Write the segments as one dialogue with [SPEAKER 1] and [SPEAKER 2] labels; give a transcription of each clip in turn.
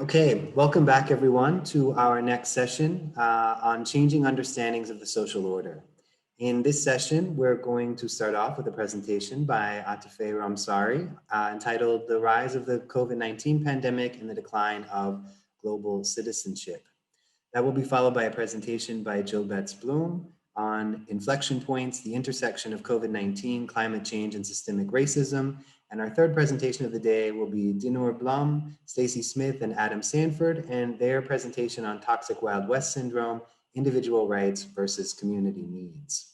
[SPEAKER 1] Okay, welcome back everyone to our next session on changing understandings of the social order. In this session, we're going to start off with a presentation by Atefeh Ramsari entitled The Rise of the COVID-19 Pandemic and the Decline of Global Citizenship. That will be followed by a presentation by Betz Blum on inflection points, the intersection of COVID-19, climate change, and systemic racism. And our third presentation of the day will be Dinur Blum, Stacy Smith, and Adam Sanford, and their presentation on toxic Wild West syndrome, individual rights versus community needs.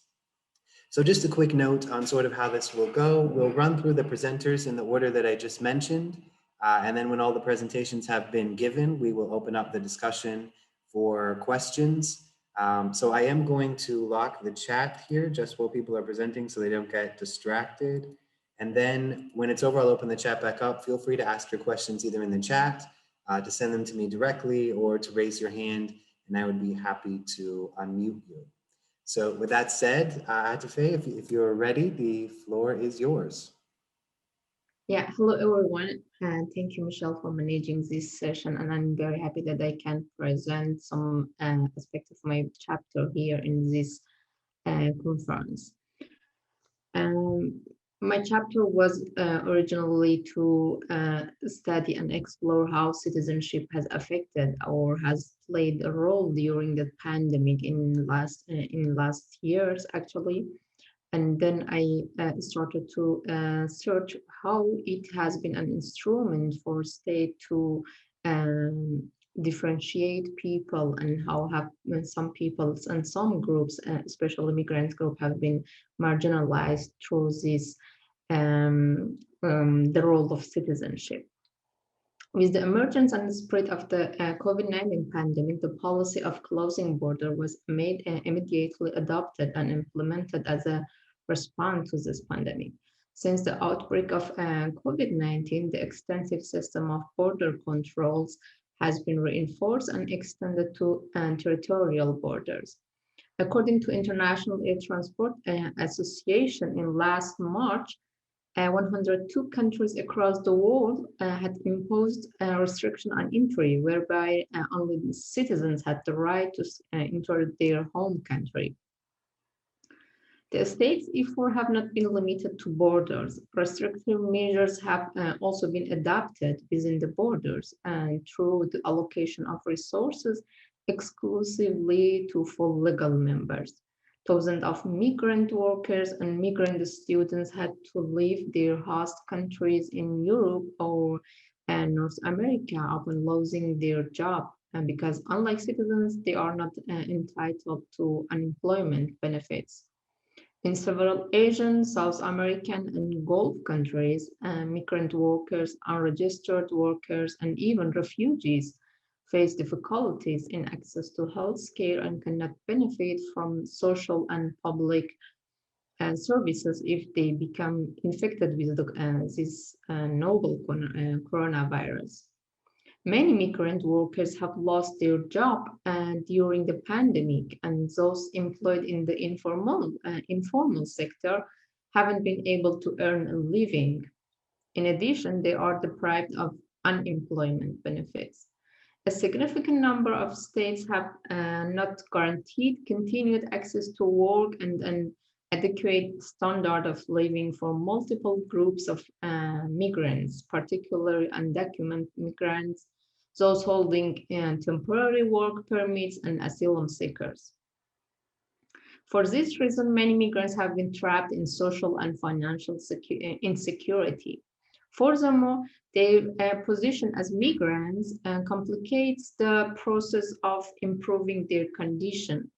[SPEAKER 1] So just a quick note on sort of how this will go. We'll run through the presenters in the order that I just mentioned. And then when all the presentations have been given, we will open up the discussion for questions. So I am going to lock the chat here just while people are presenting so they don't get distracted. And then when it's over, I'll open the chat back up. Feel free to ask your questions either in the chat, to send them to me directly, or to raise your hand, and I would be happy to unmute you. So with that said, Atefeh, if you're ready, the floor is yours.
[SPEAKER 2] Yeah, hello everyone, and thank you, Michelle, for managing this session. And I'm very happy that I can present some aspect of my chapter here in this conference. My chapter was originally to study and explore how citizenship has affected or has played a role during the pandemic in last years, actually. And then I started to search how it has been an instrument for state to differentiate people, and how have some peoples and some groups, especially migrant group, have been marginalized through this the role of citizenship. With the emergence and the spread of the COVID-19 pandemic, the policy of closing border was made immediately adopted and implemented as a response to this pandemic. Since the outbreak of COVID-19, the extensive system of border controls has been reinforced and extended to territorial borders. According to International Air Transport Association, in last March, 102 countries across the world had imposed a restriction on entry, whereby only the citizens had the right to enter their home country. The states, therefore, have not been limited to borders. Restrictive measures have also been adopted within the borders and through the allocation of resources exclusively to full legal members. Thousands of migrant workers and migrant students had to leave their host countries in Europe or North America upon losing their job, because unlike citizens, they are not entitled to unemployment benefits. In several Asian, South American, and Gulf countries, migrant workers, unregistered workers, and even refugees face difficulties in access to health care and cannot benefit from social and public services if they become infected with this novel coronavirus. Many migrant workers have lost their job during the pandemic, and those employed in the informal sector haven't been able to earn a living. In addition, they are deprived of unemployment benefits. A significant number of states have not guaranteed continued access to work and an adequate standard of living for multiple groups of migrants, particularly undocumented migrants, those holding temporary work permits, and asylum seekers. For this reason, many migrants have been trapped in social and financial insecurity. Furthermore, their position as migrants complicates the process of improving their condition.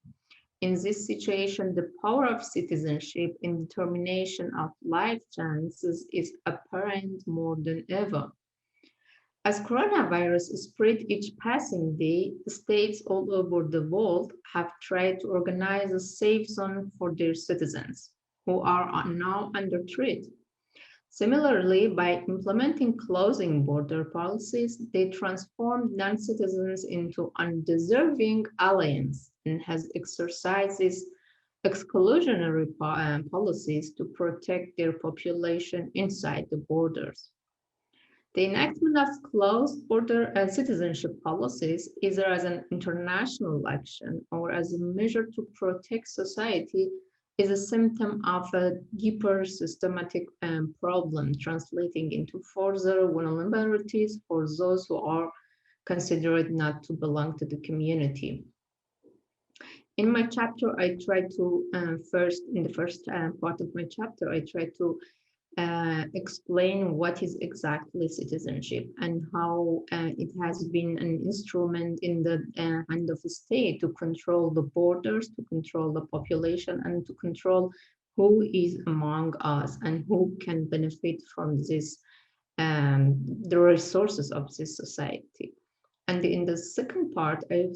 [SPEAKER 2] In this situation, the power of citizenship in determination of life chances is apparent more than ever. As coronavirus spread each passing day, states all over the world have tried to organize a safe zone for their citizens, who are now under threat. Similarly, by implementing closing border policies, they transformed non-citizens into undeserving aliens and has exercised these exclusionary policies to protect their population inside the borders. The enactment of closed border citizenship policies, either as an international action or as a measure to protect society, is a symptom of a deeper systematic problem, translating into further vulnerabilities for those who are considered not to belong to the community. In my chapter, I try to in the first part of my chapter, I try to explain what is exactly citizenship and how it has been an instrument in the hand of the state to control the borders, to control the population, and to control who is among us and who can benefit from this, the resources of this society. And in the second part, I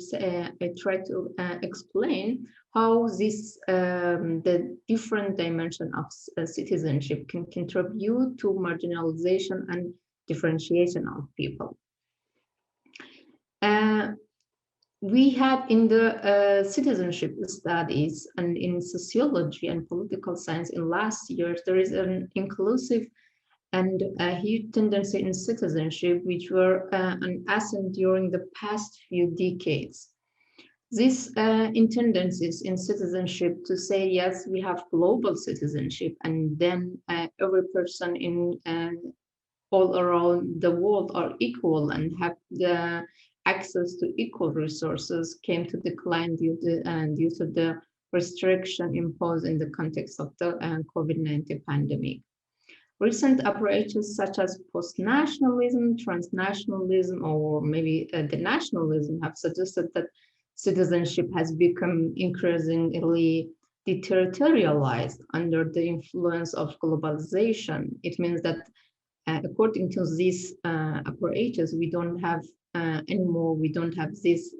[SPEAKER 2] try to explain how the different dimension of citizenship can contribute to marginalization and differentiation of people. We have in the citizenship studies and in sociology and political science in last years, there is an inclusive and a huge tendency in citizenship, which were an ascent during the past few decades. These tendencies in citizenship to say, yes, we have global citizenship, and then every person in all around the world are equal and have the access to equal resources, came to decline due to the restriction imposed in the context of the COVID-19 pandemic. Recent approaches such as post-nationalism, transnationalism, or maybe the nationalism have suggested that citizenship has become increasingly deterritorialized under the influence of globalization. It means that according to these approaches, we don't have anymore, we don't have this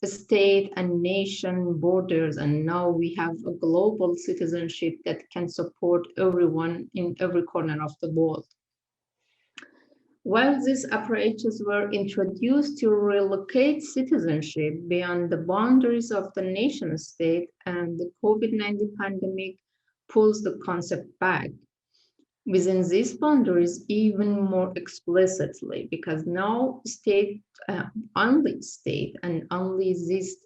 [SPEAKER 2] state and nation borders, and now we have a global citizenship that can support everyone in every corner of the world. While these approaches were introduced to relocate citizenship beyond the boundaries of the nation state, and the COVID-19 pandemic pulls the concept back within these boundaries even more explicitly, because now only state and only this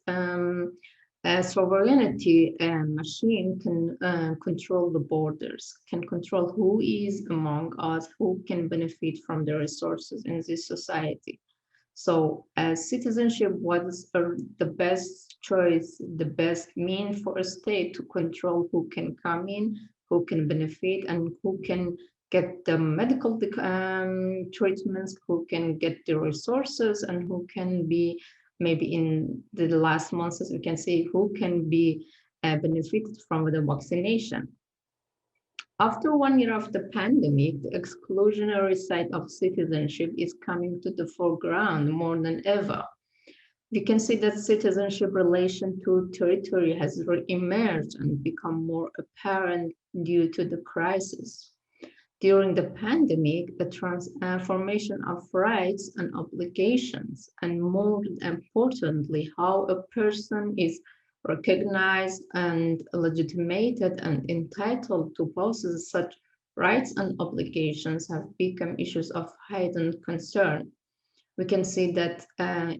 [SPEAKER 2] sovereignty machine can control the borders, can control who is among us, who can benefit from the resources in this society. So citizenship was the best choice, the best mean for a state to control who can come in, who can benefit, and who can get the medical treatments, who can get the resources, and who can be, maybe in the last months, as we can see, who can be benefited from the vaccination. After 1 year of the pandemic, the exclusionary side of citizenship is coming to the foreground more than ever. We can see that citizenship relation to territory has re-emerged and become more apparent due to the crisis. During the pandemic, the transformation of rights and obligations, and more importantly, how a person is recognized and legitimated and entitled to possess such rights and obligations, have become issues of heightened concern. We can see that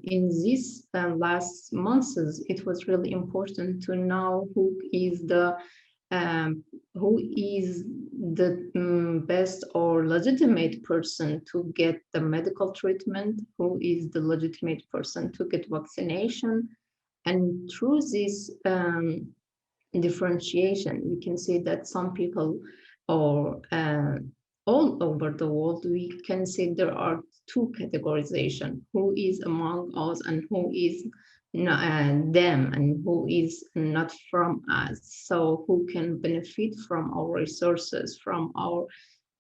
[SPEAKER 2] in these last months, it was really important to know who is the best or legitimate person to get the medical treatment, who is the legitimate person to get vaccination. And through this differentiation, we can see that some people are all over the world, we can see there are two categorizations: who is among us and who is them, and who is not from us. So who can benefit from our resources, from our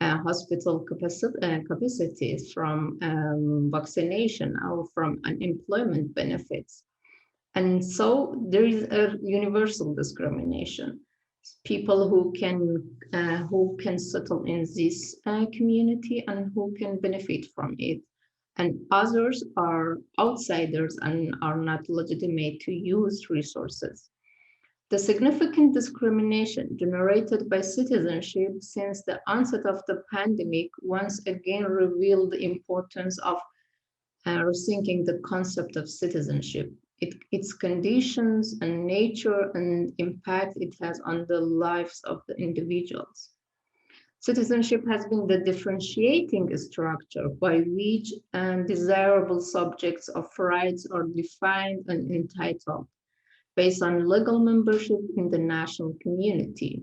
[SPEAKER 2] hospital capacities, from vaccination, or from unemployment benefits. And so there is a universal discrimination. People who can settle in this community and who can benefit from it, and others are outsiders and are not legitimate to use resources. The significant discrimination generated by citizenship since the onset of the pandemic once again revealed the importance of rethinking the concept of citizenship, its conditions and nature and impact it has on the lives of the individuals. Citizenship has been the differentiating structure by which desirable subjects of rights are defined and entitled based on legal membership in the national community.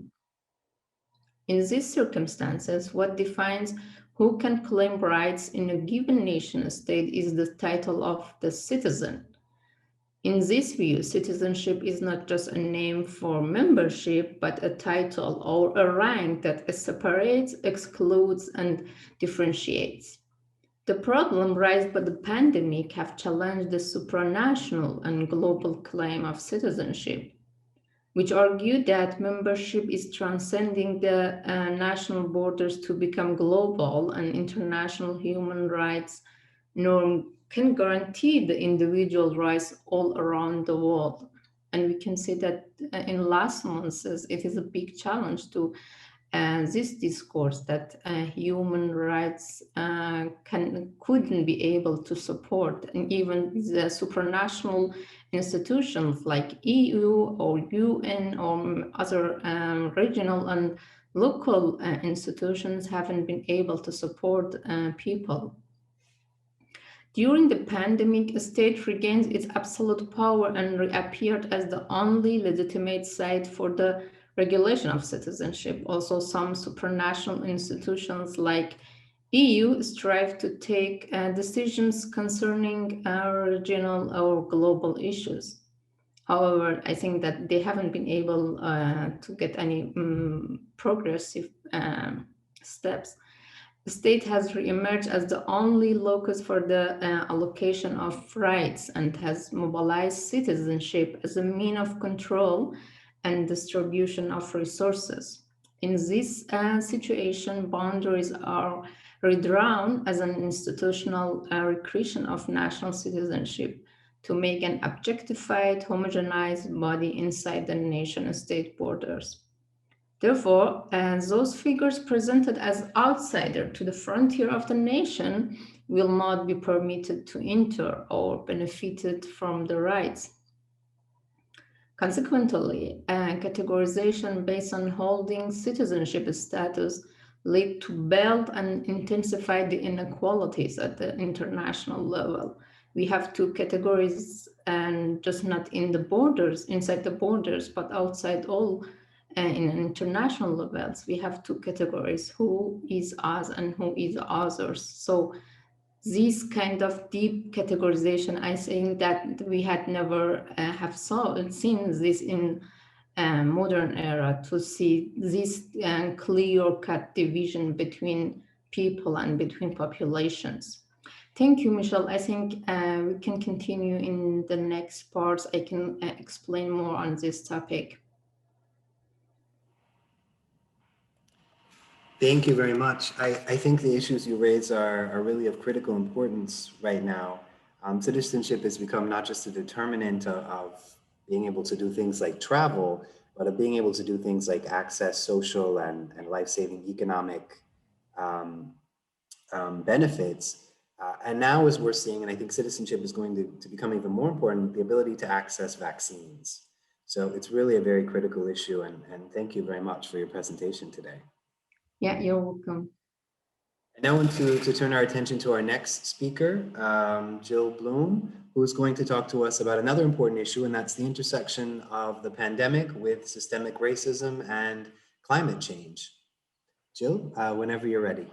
[SPEAKER 2] In these circumstances, what defines who can claim rights in a given nation state is the title of the citizen. In this view, citizenship is not just a name for membership, but a title or a rank that separates, excludes, and differentiates. The problem raised by the pandemic have challenged the supranational and global claim of citizenship, which argue that membership is transcending the national borders to become global, and international human rights norm can guarantee the individual rights all around the world. And we can see that in last months, it is a big challenge to this discourse that human rights couldn't be able to support, and even the supranational institutions like EU or UN or other regional and local institutions haven't been able to support people. During the pandemic, a state regains its absolute power and reappeared as the only legitimate site for the regulation of citizenship. Also, some supranational institutions like EU strive to take decisions concerning regional or global issues. However, I think that they haven't been able to get any progressive steps. The state has reemerged as the only locus for the allocation of rights and has mobilized citizenship as a means of control and distribution of resources. In this situation, boundaries are redrawn as an institutional recreation of national citizenship to make an objectified, homogenized body inside the nation-state borders. Therefore, those figures presented as outsider to the frontier of the nation will not be permitted to enter or benefited from the rights. Consequently, categorization based on holding citizenship status lead to build and intensify the inequalities at the international level. We have two categories, and just not in the borders, inside the borders, but outside all. In international levels, we have two categories: who is us and who is others. So this kind of deep categorization, I think that we had never seen this in modern era, to see this clear-cut division between people and between populations. Thank you, Michelle. I think we can continue in the next parts. I can explain more on this topic.
[SPEAKER 1] Thank you very much. I think the issues you raise are really of critical importance right now. Citizenship has become not just a determinant of being able to do things like travel, but of being able to do things like access social and life-saving economic benefits. And now, as we're seeing, and I think citizenship is going to become even more important, the ability to access vaccines. So it's really a very critical issue, and thank you very much for your presentation today.
[SPEAKER 2] Yeah, you're welcome.
[SPEAKER 1] I now want to turn our attention to our next speaker, Jill Blum, who's going to talk to us about another important issue, and that's the intersection of the pandemic with systemic racism and climate change. Jill, whenever you're ready.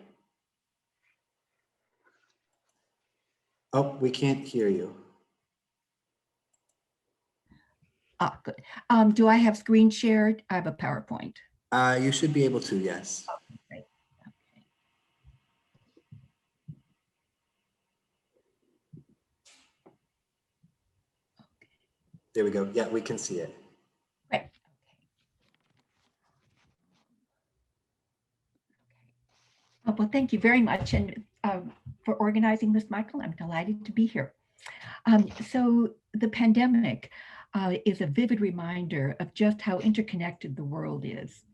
[SPEAKER 1] Oh, we can't hear you.
[SPEAKER 3] Good. Do I have screen shared? I have a PowerPoint.
[SPEAKER 1] You should be able to, yes.
[SPEAKER 3] Okay, great. Okay.
[SPEAKER 1] There we go. Yeah, we can see it.
[SPEAKER 3] Right. Okay. Well, thank you very much, and for organizing this, Michael. I'm delighted to be here. So the pandemic, is a vivid reminder of just how interconnected the world is.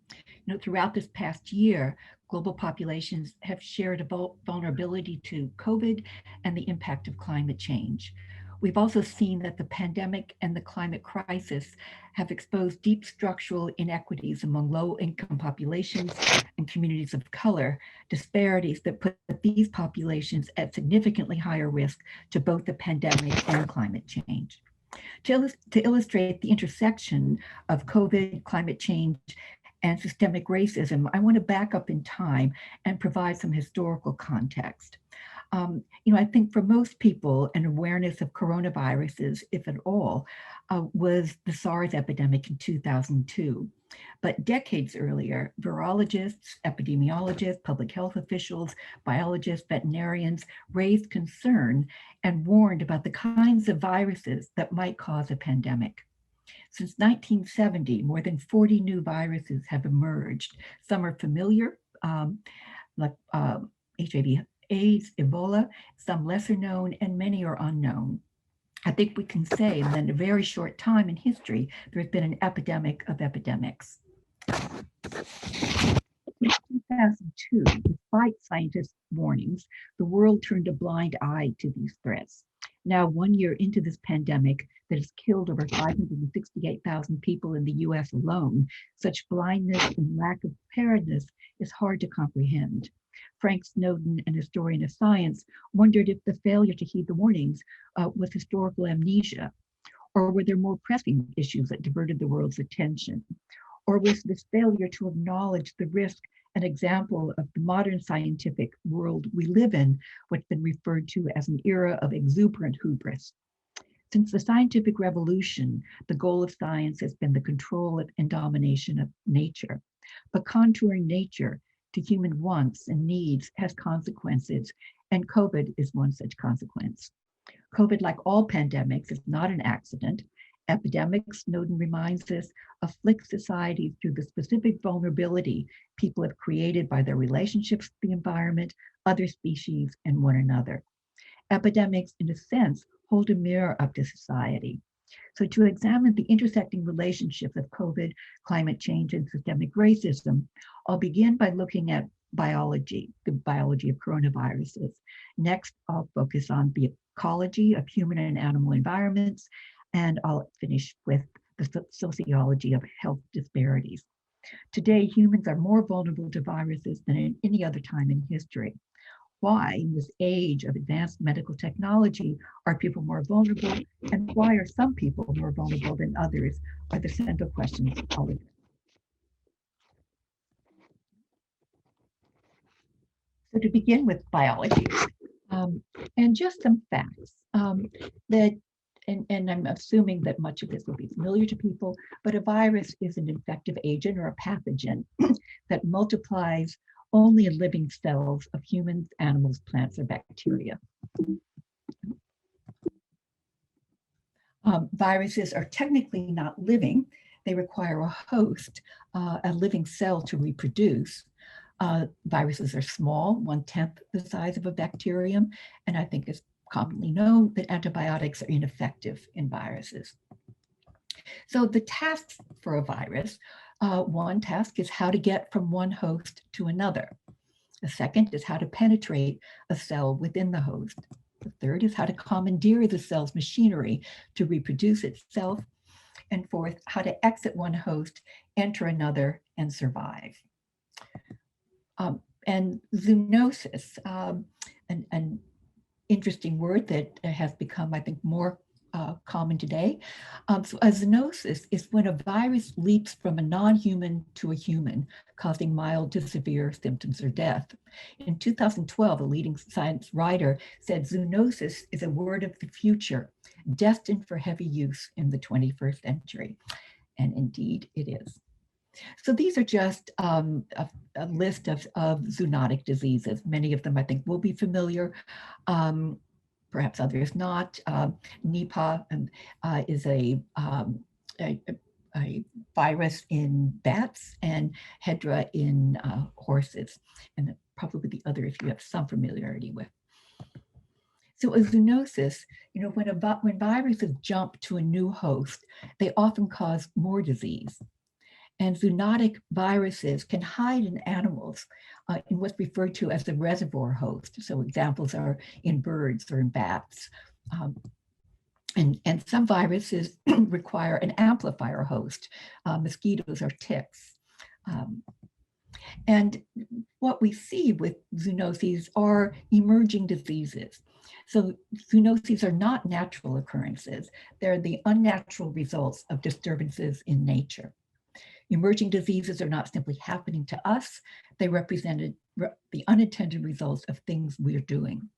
[SPEAKER 3] Throughout this past year, global populations have shared a vulnerability to COVID and the impact of climate change. We've also seen that the pandemic and the climate crisis have exposed deep structural inequities among low-income populations and communities of color, disparities that put these populations at significantly higher risk to both the pandemic and climate change. To illustrate the intersection of COVID, climate change, and systemic racism, I want to back up in time and provide some historical context. I think for most people, an awareness of coronaviruses, if at all, was the SARS epidemic in 2002. But decades earlier, virologists, epidemiologists, public health officials, biologists, veterinarians raised concern and warned about the kinds of viruses that might cause a pandemic. Since 1970, more than 40 new viruses have emerged. Some are familiar, like HIV, AIDS, Ebola, some lesser known, and many are unknown. I think we can say that in a very short time in history, there's been an epidemic of epidemics. In 2002, despite scientists' warnings, the world turned a blind eye to these threats. Now, 1 year into this pandemic that has killed over 568,000 people in the US alone, such blindness and lack of preparedness is hard to comprehend. Frank Snowden, an historian of science, wondered if the failure to heed the warnings was historical amnesia, or were there more pressing issues that diverted the world's attention? Or was this failure to acknowledge the risk an example of the modern scientific world we live in, what's been referred to as an era of exuberant hubris? Since the scientific revolution, the goal of science has been the control and domination of nature. But contouring nature to human wants and needs has consequences, and COVID is one such consequence. COVID, like all pandemics, is not an accident. Epidemics, Snowden reminds us, afflict society through the specific vulnerability people have created by their relationships with the environment, other species, and one another. Epidemics, in a sense, hold a mirror up to society. So to examine the intersecting relationships of COVID, climate change, and systemic racism, I'll begin by looking at biology, the biology of coronaviruses. Next, I'll focus on the ecology of human and animal environments, and I'll finish with the sociology of health disparities. Today, humans are more vulnerable to viruses than at any other time in history. Why, in this age of advanced medical technology, are people more vulnerable, and why are some people more vulnerable than others, are the central questions of all of this. So to begin with biology, and just some facts and I'm assuming that much of this will be familiar to people, but a virus is an infective agent or a pathogen that multiplies only in living cells of humans, animals, plants, or bacteria. Viruses are technically not living. They require a host, a living cell to reproduce. Viruses are small, 1/10 the size of a bacterium, and I think it's commonly known that antibiotics are ineffective in viruses. So the tasks for a virus, one task is how to get from one host to another. The second is how to penetrate a cell within the host. The third is how to commandeer the cell's machinery to reproduce itself. And fourth, how to exit one host, enter another, and survive. And zoonosis, an interesting word that has become, I think, more common today. So a zoonosis is when a virus leaps from a non-human to a human, causing mild to severe symptoms or death. In 2012, a leading science writer said zoonosis is a word of the future, destined for heavy use in the 21st century. And indeed it is. So these are just a list of zoonotic diseases. Many of them I think will be familiar. Perhaps others not. Nipah is a virus in bats, and Hedra in horses, and probably the others you have some familiarity with. So a zoonosis, when viruses jump to a new host, they often cause more disease. And zoonotic viruses can hide in animals in what's referred to as the reservoir host. So examples are in birds or in bats. And some viruses require an amplifier host, mosquitoes or ticks. And what we see with zoonoses are emerging diseases. So zoonoses are not natural occurrences. They're the unnatural results of disturbances in nature. Emerging diseases are not simply happening to us. They represented the unintended results of things we're doing.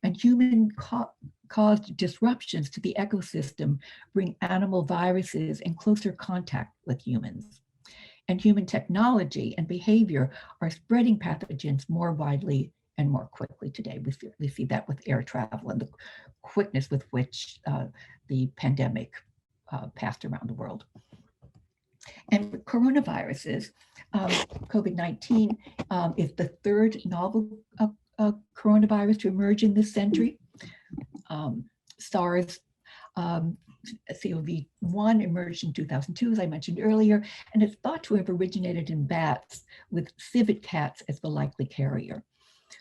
[SPEAKER 3] And human-caused disruptions to the ecosystem bring animal viruses in closer contact with humans. And human technology and behavior are spreading pathogens more widely and more quickly today. We see that with air travel and the quickness with which the pandemic passed around the world. And with coronaviruses, COVID-19 is the third novel coronavirus to emerge in this century. SARS CoV-1 emerged in 2002, as I mentioned earlier, and it's thought to have originated in bats with civet cats as the likely carrier.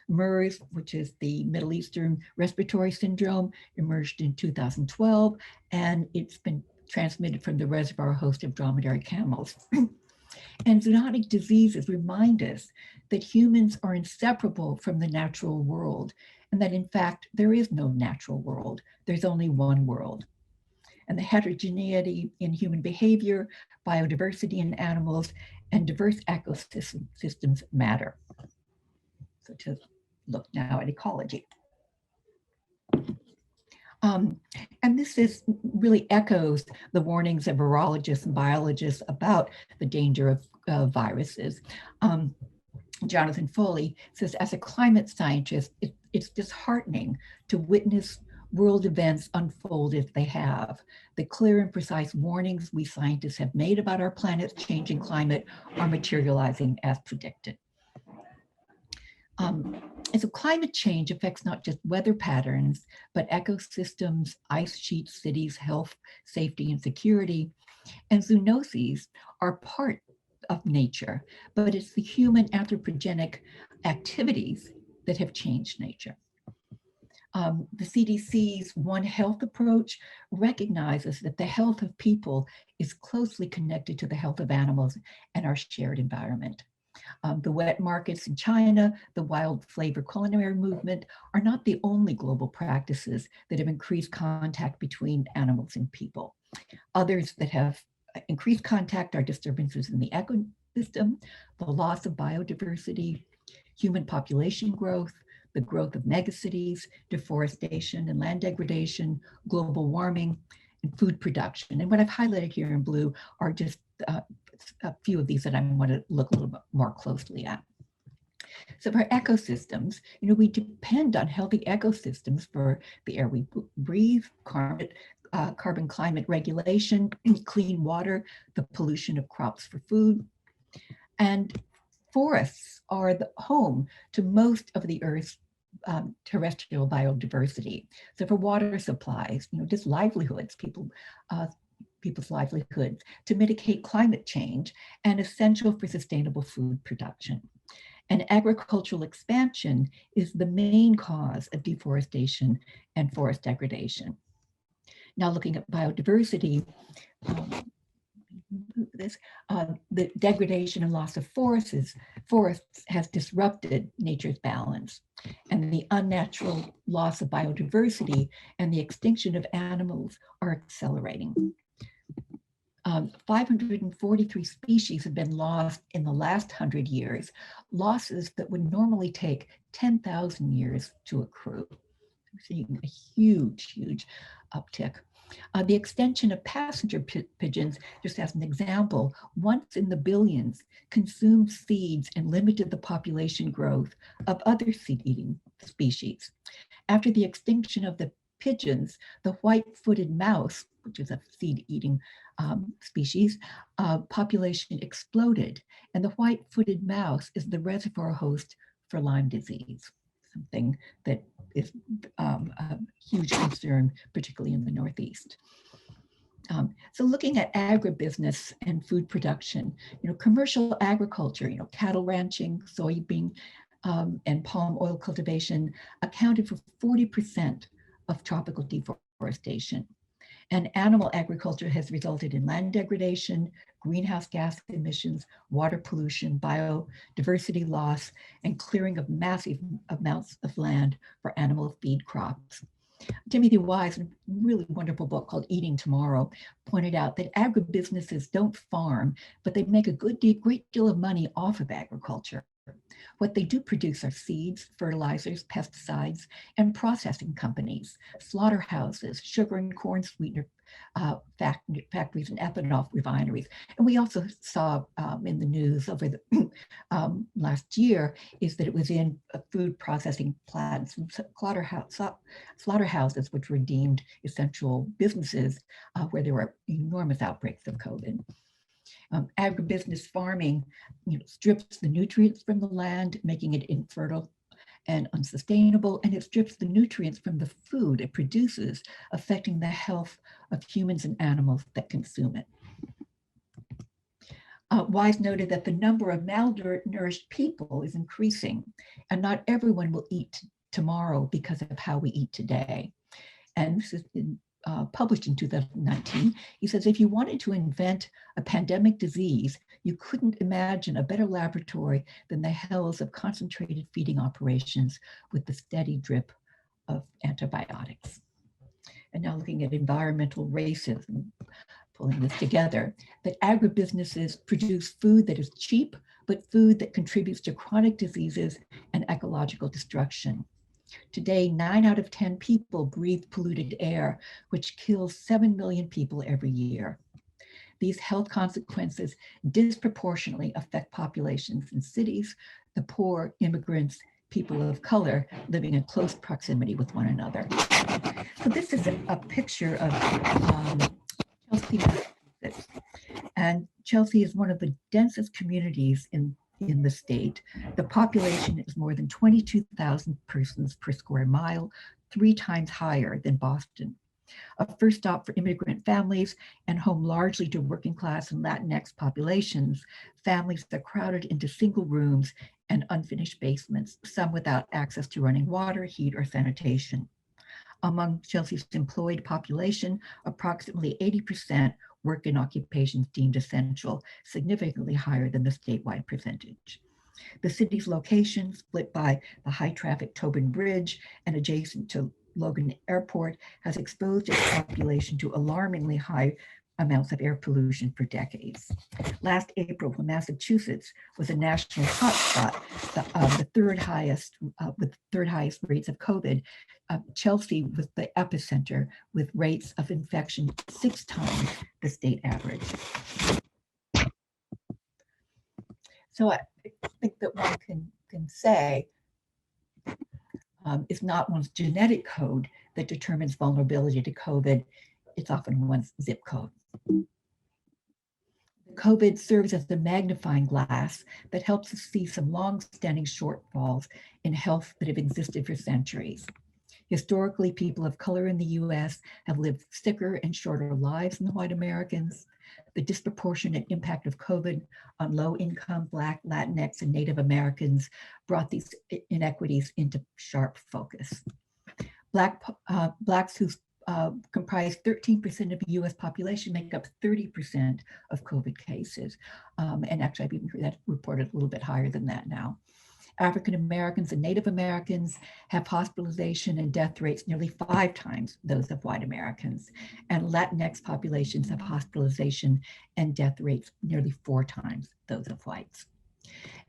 [SPEAKER 3] MERS, which is the Middle Eastern Respiratory Syndrome, emerged in 2012, and it's been transmitted from the reservoir host of dromedary camels. And zoonotic diseases remind us that humans are inseparable from the natural world, and that in fact, there is no natural world. There's only one world. And the heterogeneity in human behavior, biodiversity in animals, and diverse ecosystems matter. So to look now at ecology. And this really echoes the warnings of virologists and biologists about the danger of viruses. Jonathan Foley says, as a climate scientist, it's disheartening to witness world events unfold as they have. The clear and precise warnings we scientists have made about our planet's changing climate are materializing as predicted. And so climate change affects not just weather patterns, but ecosystems, ice sheets, cities, health, safety, and security. And zoonoses are part of nature, but it's the human anthropogenic activities that have changed nature. The CDC's One Health approach recognizes that the health of people is closely connected to the health of animals and our shared environment. The wet markets in China, the wild flavor culinary movement are not the only global practices that have increased contact between animals and people. Others that have increased contact are disturbances in the ecosystem, the loss of biodiversity, human population growth, the growth of megacities, deforestation and land degradation, global warming, and food production. And what I've highlighted here in blue are just a few of these that I want to look a little bit more closely at. So for ecosystems, we depend on healthy ecosystems for the air we breathe, carbon climate regulation, clean water, the pollution of crops for food. And forests are the home to most of the Earth's terrestrial biodiversity. So for water supplies, just livelihoods, people's livelihoods, to mitigate climate change, and essential for sustainable food production. And agricultural expansion is the main cause of deforestation and forest degradation. Now looking at biodiversity, the degradation and loss of forests has disrupted nature's balance, and the unnatural loss of biodiversity and the extinction of animals are accelerating. 543 species have been lost in the last 100 years, losses that would normally take 10,000 years to accrue. We're seeing a huge, huge uptick. The extension of passenger pigeons, just as an example, once in the billions, consumed seeds and limited the population growth of other seed-eating species. After the extinction of the pigeons, the white-footed mouse, which is a seed-eating species, population exploded, and the white-footed mouse is the reservoir host for Lyme disease, something that is a huge concern, particularly in the Northeast. So looking at agribusiness and food production, commercial agriculture, cattle ranching, soybean, and palm oil cultivation accounted for 40% of tropical deforestation. And animal agriculture has resulted in land degradation, greenhouse gas emissions, water pollution, biodiversity loss, and clearing of massive amounts of land for animal feed crops. Timothy Wise, in a really wonderful book called Eating Tomorrow, pointed out that agribusinesses don't farm, but they make a great deal of money off of agriculture. What they do produce are seeds, fertilizers, pesticides, and processing companies, slaughterhouses, sugar and corn sweetener factories, and ethanol refineries. And we also saw in the news over the last year is that it was in food processing plants, slaughterhouses, which were deemed essential businesses where there were enormous outbreaks of COVID. Agribusiness farming strips the nutrients from the land, making it infertile and unsustainable, and it strips the nutrients from the food it produces, affecting the health of humans and animals that consume it. Wise noted that the number of malnourished people is increasing, and not everyone will eat tomorrow because of how we eat today. And this is published in 2019. He says, if you wanted to invent a pandemic disease, you couldn't imagine a better laboratory than the hells of concentrated feeding operations with the steady drip of antibiotics. And now looking at environmental racism, pulling this together, that agribusinesses produce food that is cheap, but food that contributes to chronic diseases and ecological destruction. Today, 9 out of 10 people breathe polluted air, which kills 7 million people every year. These health consequences disproportionately affect populations in cities, the poor, immigrants, people of color living in close proximity with one another. So this is a picture of Chelsea, Massachusetts. And Chelsea is one of the densest communities in the state. The population is more than 22,000 persons per square mile, 3 times higher than Boston. A first stop for immigrant families and home largely to working class and Latinx populations, families are crowded into single rooms and unfinished basements, some without access to running water, heat, or sanitation. Among Chelsea's employed population, approximately 80% work in occupations deemed essential, significantly higher than the statewide percentage. The city's location, split by the high-traffic Tobin Bridge and adjacent to Logan Airport, has exposed its population to alarmingly high amounts of air pollution for decades. Last April, when Massachusetts was a national hotspot, the third highest rates of COVID, Chelsea was the epicenter with rates of infection 6 times the state average. So I think that one can say it's not one's genetic code that determines vulnerability to COVID, it's often one's zip code. COVID serves as the magnifying glass that helps us see some long-standing shortfalls in health that have existed for centuries. Historically, people of color in the US have lived sicker and shorter lives than white Americans. The disproportionate impact of COVID on low-income Black, Latinx, and Native Americans brought these inequities into sharp focus. Blacks who comprise 13% of the US population make up 30% of COVID cases. And actually, I've even heard that reported a little bit higher than that now. African Americans and Native Americans have hospitalization and death rates nearly 5 times those of white Americans. And Latinx populations have hospitalization and death rates nearly 4 times those of whites.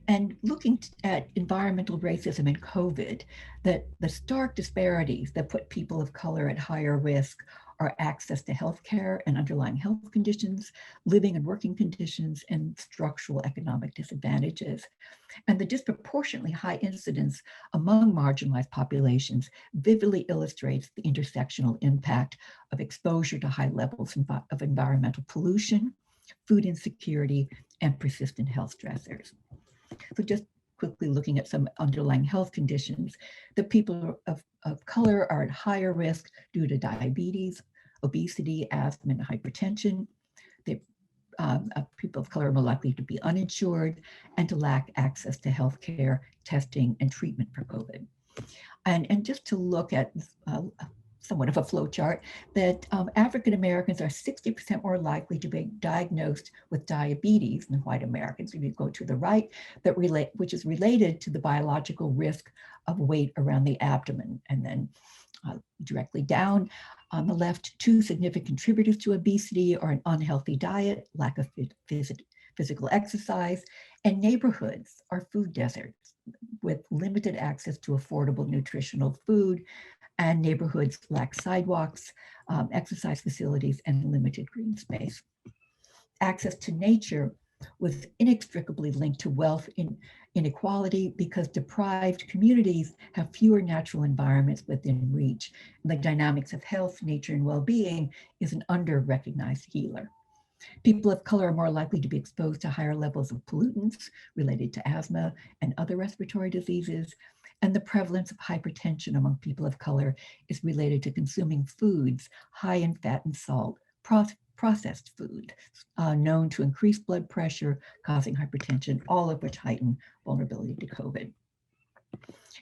[SPEAKER 3] And looking at environmental racism and COVID, that the stark disparities that put people of color at higher risk are access to healthcare and underlying health conditions, living and working conditions, and structural economic disadvantages. And the disproportionately high incidence among marginalized populations vividly illustrates the intersectional impact of exposure to high levels of environmental pollution, food insecurity, and persistent health stressors. So just quickly looking at some underlying health conditions, that people of color are at higher risk due to diabetes, obesity, asthma, and hypertension. People of color are more likely to be uninsured and to lack access to healthcare, testing, and treatment for COVID. And just to look at somewhat of a flow chart, that African Americans are 60% more likely to be diagnosed with diabetes than white Americans. If you go to the right, which is related to the biological risk of weight around the abdomen. And then directly down on the left, two significant contributors to obesity are an unhealthy diet, lack of physical exercise, and neighborhoods are food deserts with limited access to affordable nutritional food, and neighborhoods lack sidewalks, exercise facilities, and limited green space. Access to nature was inextricably linked to wealth inequality because deprived communities have fewer natural environments within reach. And the dynamics of health, nature, and well-being is an under-recognized healer. People of color are more likely to be exposed to higher levels of pollutants related to asthma and other respiratory diseases. And the prevalence of hypertension among people of color is related to consuming foods high in fat and salt, processed food, known to increase blood pressure, causing hypertension, all of which heighten vulnerability to COVID.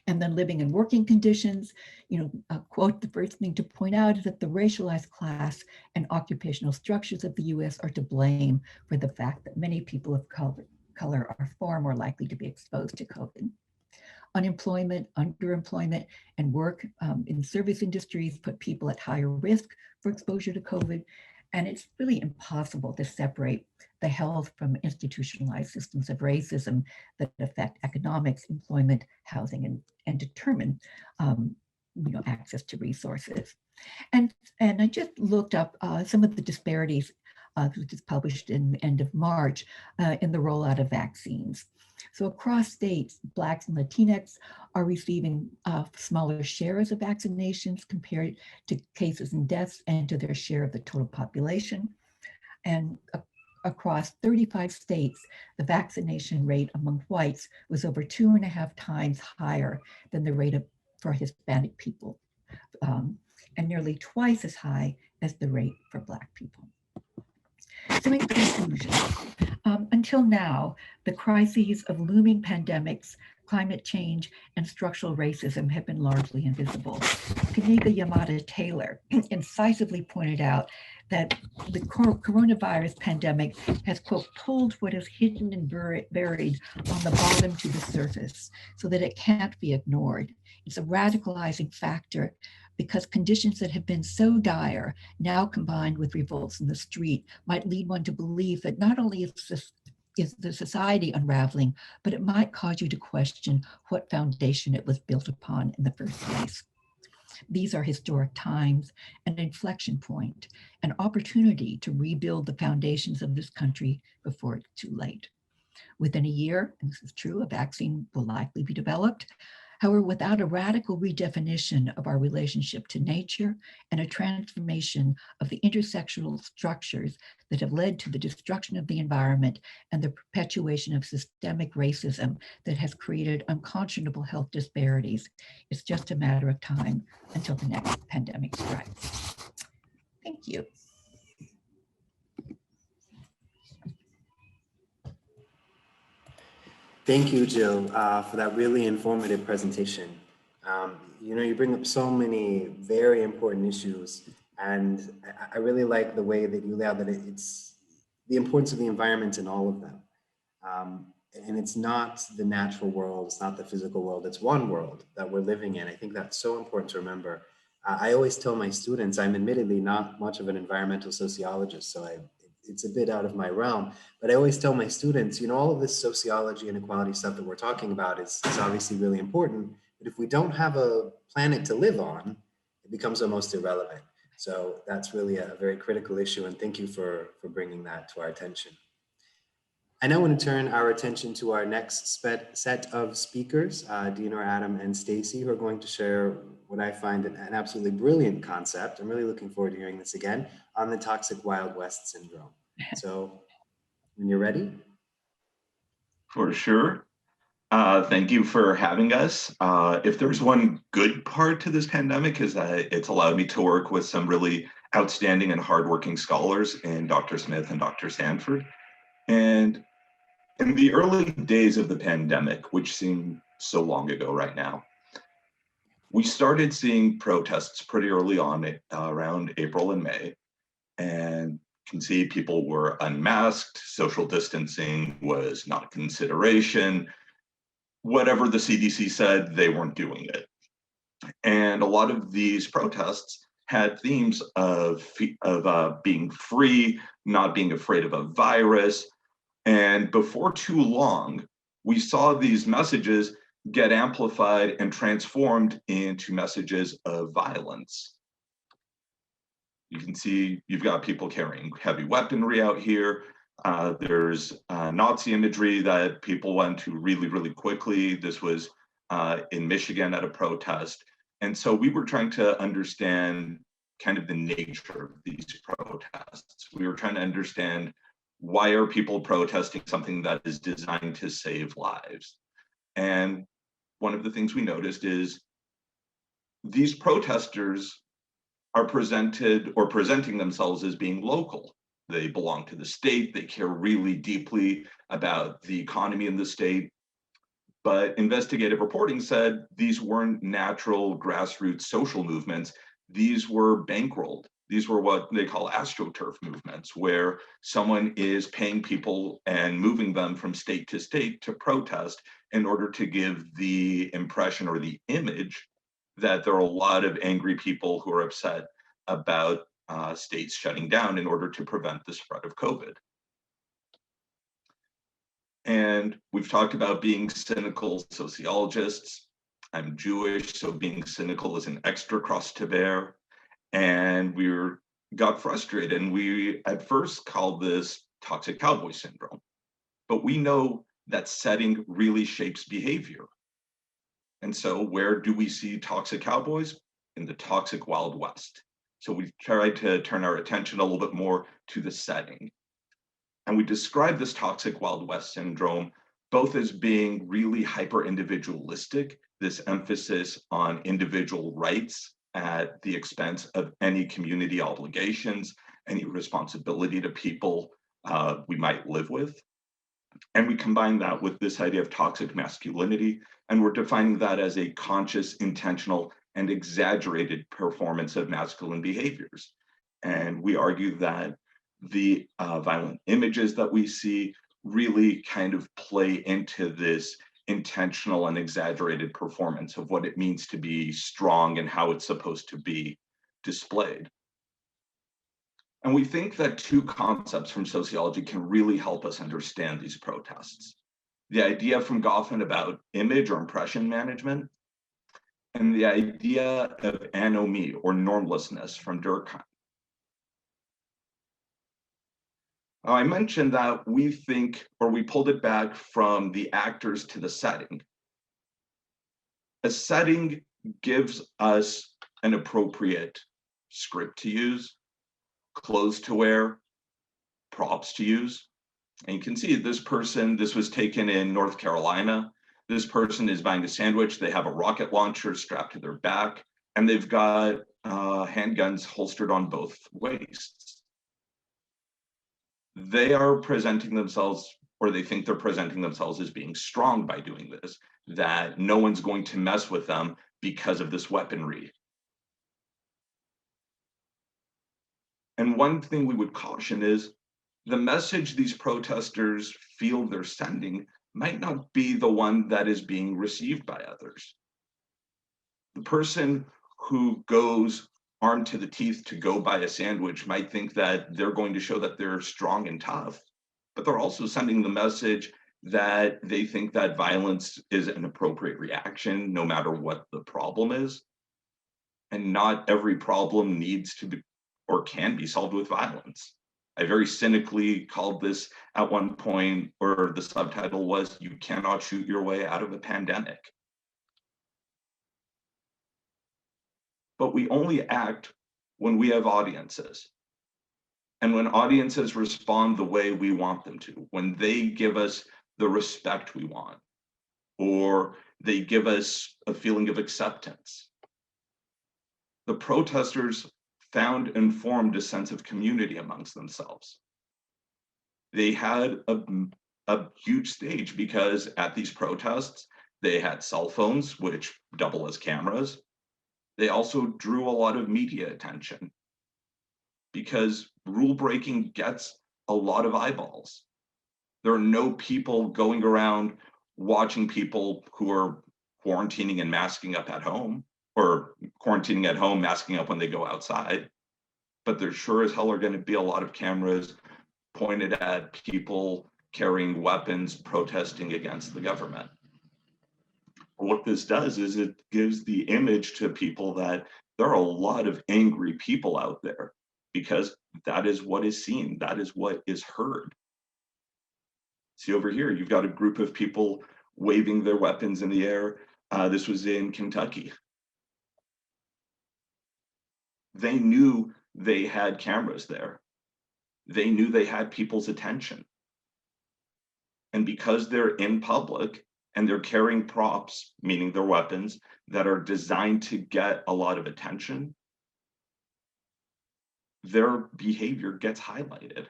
[SPEAKER 3] And then living and working conditions, quote, the first thing to point out is that the racialized class and occupational structures of the US are to blame for the fact that many people of color are far more likely to be exposed to COVID. Unemployment, underemployment, and work in service industries put people at higher risk for exposure to COVID. And it's really impossible to separate the health from institutionalized systems of racism that affect economics, employment, housing, and determine access to resources. And I just looked up some of the disparities, which is published in the end of March, in the rollout of vaccines. So across states, Blacks and Latinx are receiving smaller shares of vaccinations compared to cases and deaths and to their share of the total population. And across 35 states, the vaccination rate among whites was over 2.5 times higher than the rate for Hispanic people, and nearly twice as high as the rate for Black people. So in conclusion, until now, the crises of looming pandemics, climate change, and structural racism have been largely invisible. Kaniga Yamada Taylor incisively pointed out that the coronavirus pandemic has, quote, pulled what is hidden and buried on the bottom to the surface so that it can't be ignored. It's a radicalizing factor because conditions that have been so dire, now combined with revolts in the street, might lead one to believe that not only is the society unraveling, but it might cause you to question what foundation it was built upon in the first place. These are historic times, an inflection point, an opportunity to rebuild the foundations of this country before it's too late. Within a year, and this is true, a vaccine will likely be developed. However, without a radical redefinition of our relationship to nature and a transformation of the intersectional structures that have led to the destruction of the environment and the perpetuation of systemic racism that has created unconscionable health disparities, it's just a matter of time until the next pandemic strikes. Thank you.
[SPEAKER 1] Thank you, Jill, for that really informative presentation. You bring up so many very important issues, and I really like the way that you lay out that it's the importance of the environment in all of them. And it's not the natural world, it's not the physical world, it's one world that we're living in. I think that's so important to remember. I always tell my students, I'm admittedly not much of an environmental sociologist, so it's a bit out of my realm, but I always tell my students, all of this sociology and equality stuff that we're talking about is obviously really important, but if we don't have a planet to live on, it becomes almost irrelevant. So that's really a very critical issue, and thank you for bringing that to our attention. I now want to turn our attention to our next set of speakers, Dinur, Adam, and Stacy, who are going to share what I find an absolutely brilliant concept. I'm really looking forward to hearing this again on the toxic Wild West syndrome. So when you're ready.
[SPEAKER 4] For sure. Thank you for having us. If there's one good part to this pandemic is that it's allowed me to work with some really outstanding and hardworking scholars in Dr. Smith and Dr. Sanford. And in the early days of the pandemic, which seem so long ago right now, we started seeing protests pretty early on around April and May. And you can see people were unmasked, social distancing was not a consideration. Whatever the CDC said, they weren't doing it. And a lot of these protests had themes of being free, not being afraid of a virus. And before too long, we saw these messages get amplified and transformed into messages of violence. You can see you've got people carrying heavy weaponry out here. There's Nazi imagery that people went to really, really quickly. This was in Michigan at a protest. And so we were trying to understand kind of the nature of these protests. We were trying to understand, why are people protesting something that is designed to save lives? And one of the things we noticed is these protesters are presenting themselves as being local. They belong to the state, they care really deeply about the economy in the state. But investigative reporting said these weren't natural grassroots social movements, these were bankrolled. These were what they call astroturf movements, where someone is paying people and moving them from state to state to protest in order to give the impression or the image that there are a lot of angry people who are upset about states shutting down in order to prevent the spread of COVID. And we've talked about being cynical sociologists. I'm Jewish, so being cynical is an extra cross to bear. And we got frustrated, and we at first called this toxic cowboy syndrome. But we know that setting really shapes behavior. And so where do we see toxic cowboys? In the toxic Wild West. So we tried to turn our attention a little bit more to the setting. And we describe this toxic Wild West syndrome both as being really hyper-individualistic, this emphasis on individual rights at the expense of any community obligations, any responsibility to people we might live with. And we combine that with this idea of toxic masculinity, and we're defining that as a conscious, intentional, and exaggerated performance of masculine behaviors. And we argue that the violent images that we see really kind of play into this intentional and exaggerated performance of what it means to be strong and how it's supposed to be displayed. And we think that two concepts from sociology can really help us understand these protests. The idea from Goffin about image or impression management, and the idea of anomie or normlessness from Durkheim. I mentioned that we think, or we pulled it back from the actors to the setting. A setting gives us an appropriate script to use, clothes to wear, props to use. And you can see this person, this was taken in North Carolina. This person is buying a sandwich. They have a rocket launcher strapped to their back, and they've got handguns holstered on both waists. They are presenting themselves, or they think they're presenting themselves as being strong by doing this, that no one's going to mess with them because of this weaponry. And one thing we would caution is the message these protesters feel they're sending might not be the one that is being received by others. The person who goes armed to the teeth to go buy a sandwich might think that they're going to show that they're strong and tough, but they're also sending the message that they think that violence is an appropriate reaction no matter what the problem is. And not every problem needs to be or can be solved with violence. I very cynically called this at one point, or the subtitle was, "You cannot shoot your way out of a pandemic." But we only act when we have audiences. And when audiences respond the way we want them to, when they give us the respect we want. or they give us a feeling of acceptance. The protesters found and formed a sense of community amongst themselves. They had a huge stage because at these protests, they had cell phones, which double as cameras. They also drew a lot of media attention because rule breaking gets a lot of eyeballs. There are no people going around watching people who are quarantining and masking up at home, or quarantining at home, masking up when they go outside. But there sure as hell are going to be a lot of cameras pointed at people carrying weapons, protesting against the government. What this does is it gives the image to people that there are a lot of angry people out there, because that is what is seen, that is what is heard. See over here, you've got a group of people waving their weapons in the air. This was in Kentucky. They knew they had cameras there. They knew they had people's attention. And because they're in public and they're carrying props, meaning their weapons, that are designed to get a lot of attention, their behavior gets highlighted.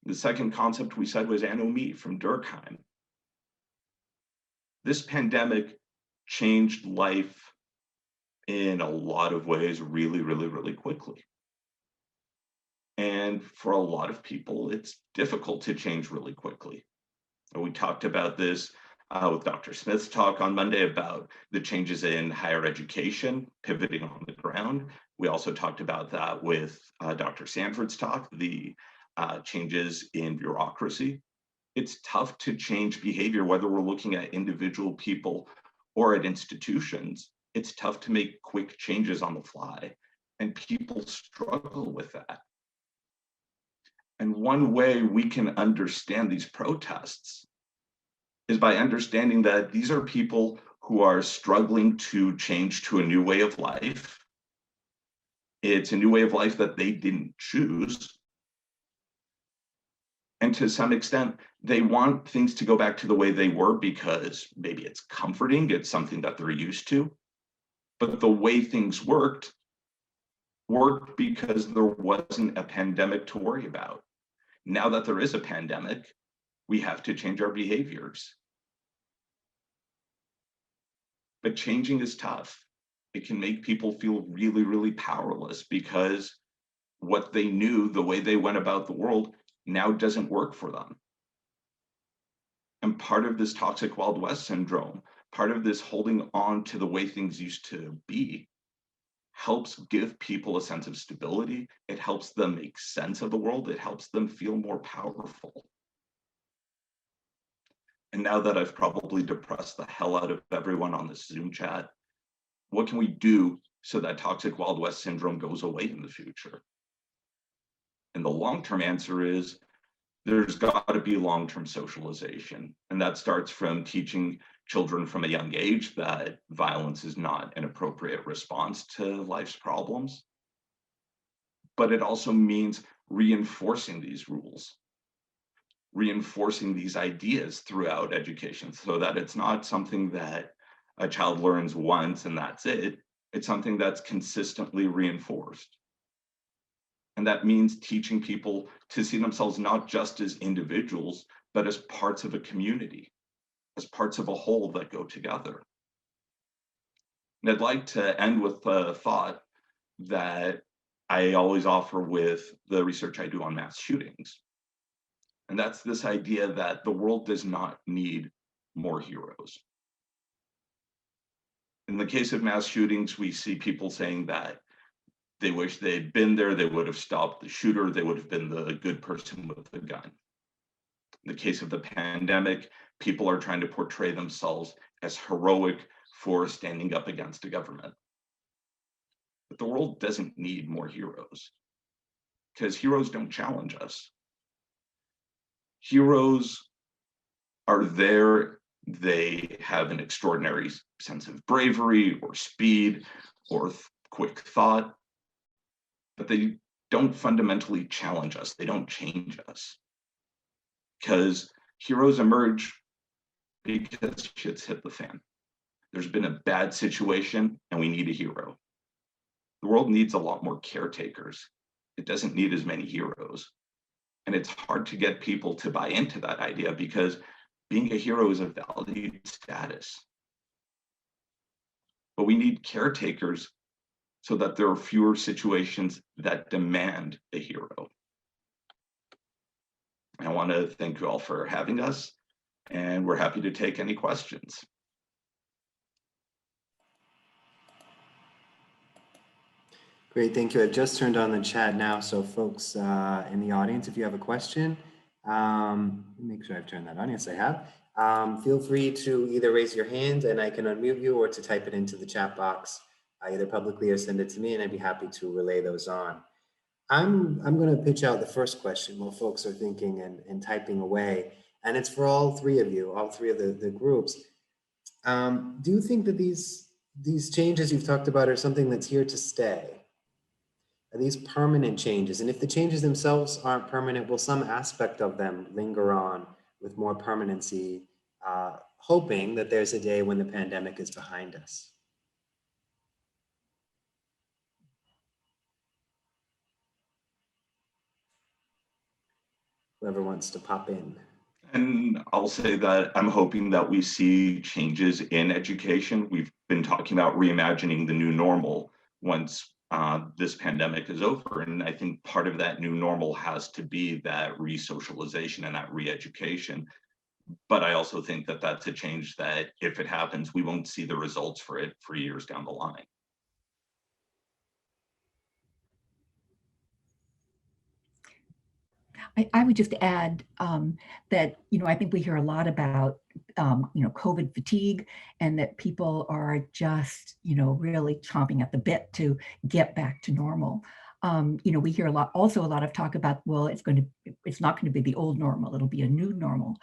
[SPEAKER 4] The second concept we said was anomie from Durkheim. This pandemic changed life in a lot of ways really, really, really quickly. And for a lot of people, it's difficult to change really quickly. And we talked about this with Dr. Smith's talk on Monday about the changes in higher education, pivoting on the ground. We also talked about that with Dr. Sanford's talk, the changes in bureaucracy. It's tough to change behavior, whether we're looking at individual people or at institutions. It's tough to make quick changes on the fly, and people struggle with that. And one way we can understand these protests is by understanding that these are people who are struggling to change to a new way of life. It's a new way of life that they didn't choose. And to some extent, they want things to go back to the way they were because maybe it's comforting, it's something that they're used to. But the way things worked because there wasn't a pandemic to worry about. Now that there is a pandemic, we have to change our behaviors. But changing is tough. It can make people feel really, really powerless because what they knew, the way they went about the world, now doesn't work for them. And part of this toxic Wild West syndrome, part of this holding on to the way things used to be, helps give people a sense of stability. It helps them make sense of the world. It helps them feel more powerful. And now that I've probably depressed the hell out of everyone on this Zoom chat, what can we do so that toxic Wild West syndrome goes away in the future? And the long-term answer is there's got to be long-term socialization. And that starts from teaching children from a young age that violence is not an appropriate response to life's problems. But it also means reinforcing these rules, reinforcing these ideas throughout education so that it's not something that a child learns once and that's it. It's something that's consistently reinforced. And that means teaching people to see themselves not just as individuals, but as parts of a community, as parts of a whole that go together. And I'd like to end with a thought that I always offer with the research I do on mass shootings. And that's this idea that the world does not need more heroes. In the case of mass shootings, we see people saying that they wish they'd been there, they would have stopped the shooter, they would have been the good person with the gun. In the case of the pandemic, people are trying to portray themselves as heroic for standing up against a government. But the world doesn't need more heroes, because heroes don't challenge us. Heroes are there, they have an extraordinary sense of bravery or speed or quick thought, but they don't fundamentally challenge us. They don't change us. Because Heroes emerge because shit's hit the fan. There's been a bad situation and we need a hero. The world needs a lot more caretakers. It doesn't need as many heroes. And it's hard to get people to buy into that idea because being a hero is a valued status. But we need caretakers so that there are fewer situations that demand a hero. I want to thank you all for having us, and we're happy to take any questions.
[SPEAKER 1] Great, thank you. I've just turned on the chat now, so folks in the audience, if you have a question, make sure I've turned that on. Yes, I have. Feel free to either raise your hand and I can unmute you, or to type it into the chat box, either publicly or send it to me, and I'd be happy to relay those on. I'm going to pitch out the first question while folks are thinking and typing away, and it's for all three of you, all three of the groups. Do you think that these changes you've talked about are something that's here to stay? Are these permanent changes? And if the changes themselves aren't permanent, will some aspect of them linger on with more permanency, hoping that there's a day when the pandemic is behind us? Whoever wants to pop in.
[SPEAKER 4] And I'll say that I'm hoping that we see changes in education. We've been talking about reimagining the new normal once this pandemic is over. And I think part of that new normal has to be that re-socialization and that re-education. But I also think that that's a change that if it happens, we won't see the results for it for years down the line.
[SPEAKER 3] I would just add that, I think we hear a lot about, COVID fatigue, and that people are just, really chomping at the bit to get back to normal. We hear a lot of talk about, well, it's not going to be the old normal, it'll be a new normal.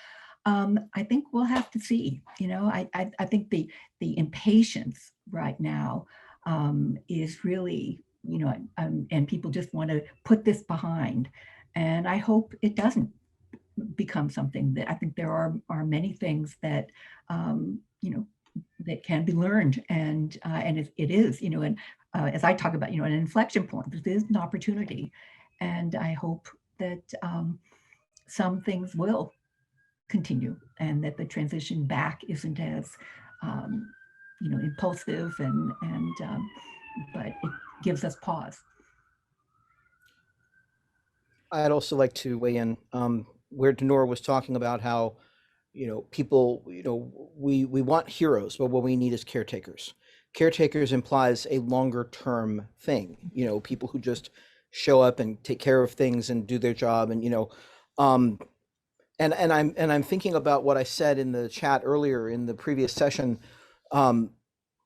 [SPEAKER 3] I think we'll have to see. I think the impatience right now is really, and people just want to put this behind. And I hope it doesn't become something that, I think there are many things that, that can be learned. And it is, and as I talk about, an inflection point, this is an opportunity. And I hope that some things will continue, and that the transition back isn't as, impulsive but it gives us pause.
[SPEAKER 5] I'd also like to weigh in where Dinur was talking about how, people, we want heroes, but what we need is caretakers. Caretakers implies a longer term thing, people who just show up and take care of things and do their job. And, and I'm thinking about what I said in the chat earlier in the previous session. A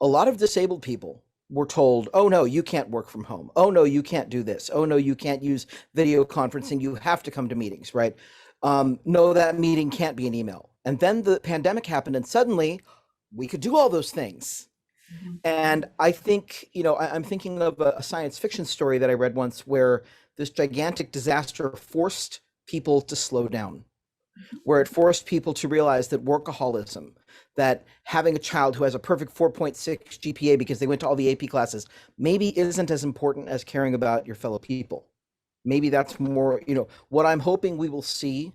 [SPEAKER 5] lot of disabled people were told, oh no, you can't work from home. Oh no, you can't do this. Oh no, you can't use video conferencing. You have to come to meetings, right? No, that meeting can't be an email. And then the pandemic happened and suddenly we could do all those things. Mm-hmm. And I think, I'm thinking of a science fiction story that I read once where this gigantic disaster forced people to slow down, where it forced people to realize that workaholism, that having a child who has a perfect 4.6 GPA because they went to all the AP classes, maybe isn't as important as caring about your fellow people. Maybe that's more, what I'm hoping we will see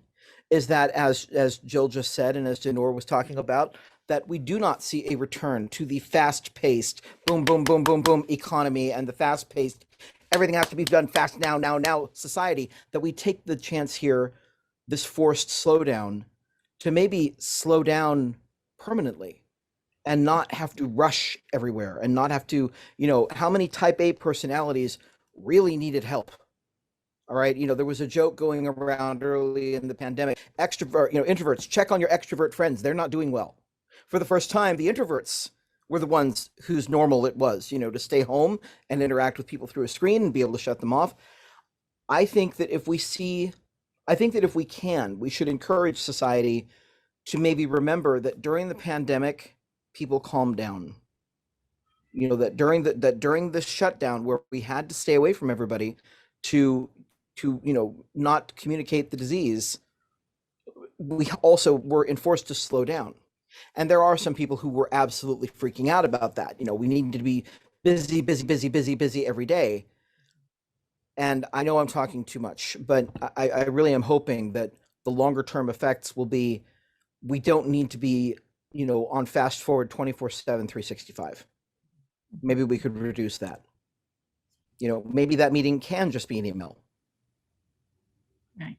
[SPEAKER 5] is that, as Jill just said, and as Dinur was talking about, that we do not see a return to the fast-paced boom, boom, boom, boom, boom economy and the fast-paced, everything has to be done fast now society, that we take the chance here, this forced slowdown, to maybe slow down permanently and not have to rush everywhere and not have to, how many type A personalities really needed help? All right. There was a joke going around early in the pandemic, introverts, check on your extrovert friends. They're not doing well. For the first time, the introverts were the ones whose normal it was, to stay home and interact with people through a screen and be able to shut them off. I think that if we can, we should encourage society to maybe remember that during the pandemic, people calmed down. That during the shutdown where we had to stay away from everybody to not communicate the disease, we also were enforced to slow down. And there are some people who were absolutely freaking out about that. We need to be busy every day. And I know I'm talking too much, but I really am hoping that the longer term effects will be, we don't need to be, on fast forward 24/7, 365. Maybe we could reduce that. Maybe that meeting can just be an email.
[SPEAKER 3] Right.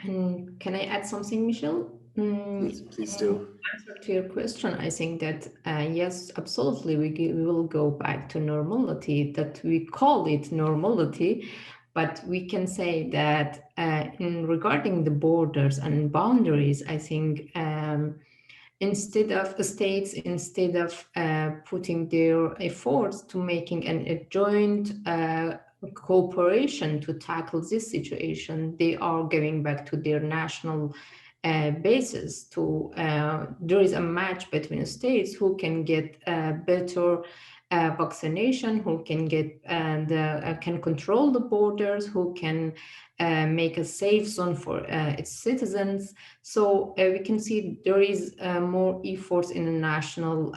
[SPEAKER 2] And can I add something, Michelle?
[SPEAKER 1] Please do.
[SPEAKER 2] Answer to your question, I think that yes, absolutely, we will go back to normality, that we call it normality, but we can say that in regarding the borders and boundaries, I think instead of the states, instead of putting their efforts to making a joint cooperation to tackle this situation, they are going back to their national basis. There is a match between states who can get better vaccination, who can get can control the borders, who can make a safe zone for its citizens. So we can see there is more efforts in a national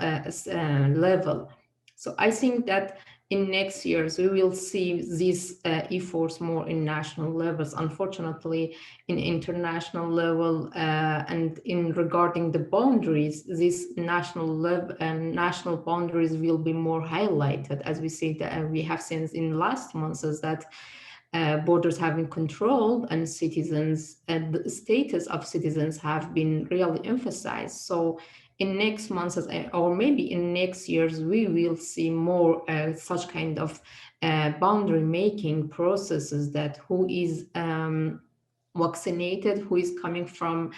[SPEAKER 2] level. So I think that in next years, we will see these efforts more in national levels. Unfortunately, in international level and in regarding the boundaries, these national level and national boundaries will be more highlighted, as we see that we have seen in last months, is that borders have been controlled and citizens and the status of citizens have been really emphasized. So in next months or maybe in next years, we will see more such kind of boundary making processes, that who is vaccinated, who is coming from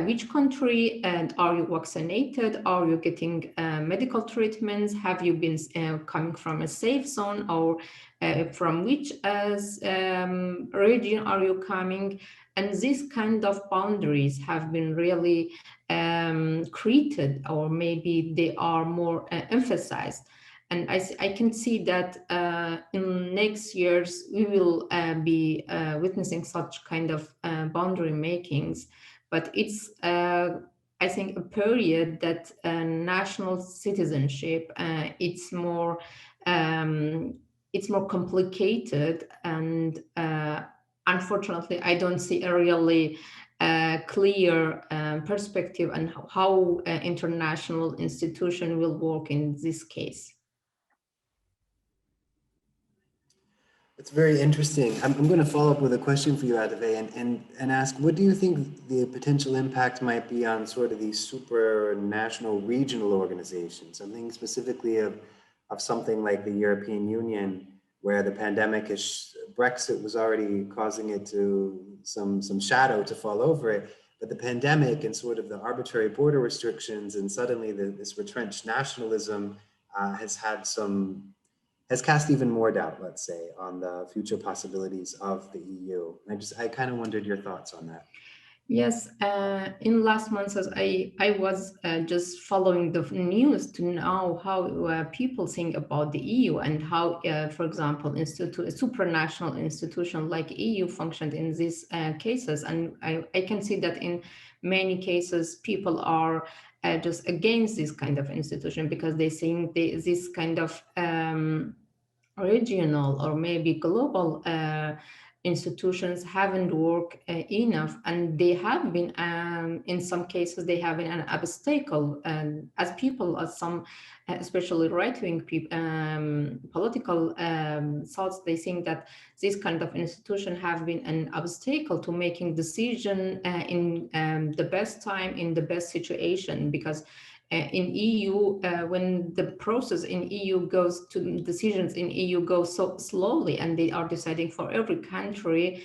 [SPEAKER 2] which country, and are you vaccinated, are you getting medical treatments, have you been coming from a safe zone, or from which region are you coming. And these kind of boundaries have been really created, or maybe they are more emphasized. And I can see that in next years, we will be witnessing such kind of boundary makings. But it's, I think, a period that national citizenship, it's more complicated. And unfortunately, I don't see a really clear perspective on how international institution will work in this case.
[SPEAKER 1] It's very interesting. I'm going to follow up with a question for you, Atefeh, and ask, what do you think the potential impact might be on sort of these supranational regional organizations? I'm thinking specifically of something like the European Union, where the pandemic Brexit was already causing it to some shadow to fall over it, but the pandemic and sort of the arbitrary border restrictions and suddenly this retrenched nationalism has cast even more doubt, let's say, on the future possibilities of the EU. I kind of wondered your thoughts on that.
[SPEAKER 2] Yes, in last months, as I was just following the news to know how people think about the EU and how, for example, a supranational institution like EU functioned in these cases. And I can see that in many cases, people are just against this kind of institution, because they think this kind of regional or maybe global institutions haven't worked enough, and they have been in some cases they have been an obstacle, and as people, as some especially right-wing people, political thoughts, they think that this kind of institution have been an obstacle to making decision in the best time, in the best situation, because in EU, when the process in EU goes to decisions in EU go so slowly, and they are deciding for every country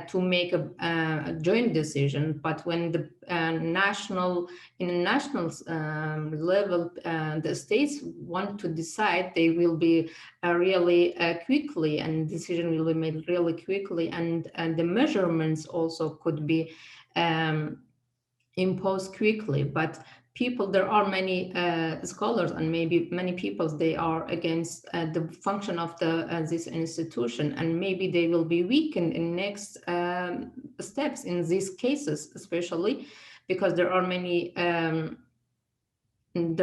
[SPEAKER 2] to make a joint decision. But when the national level, the states want to decide, they will be really quickly, and decision will be made really quickly, and the measurements also could be imposed quickly. But people, there are many scholars and maybe many people, they are against the function of this institution, and maybe they will be weakened in next steps in these cases, especially because there are many I think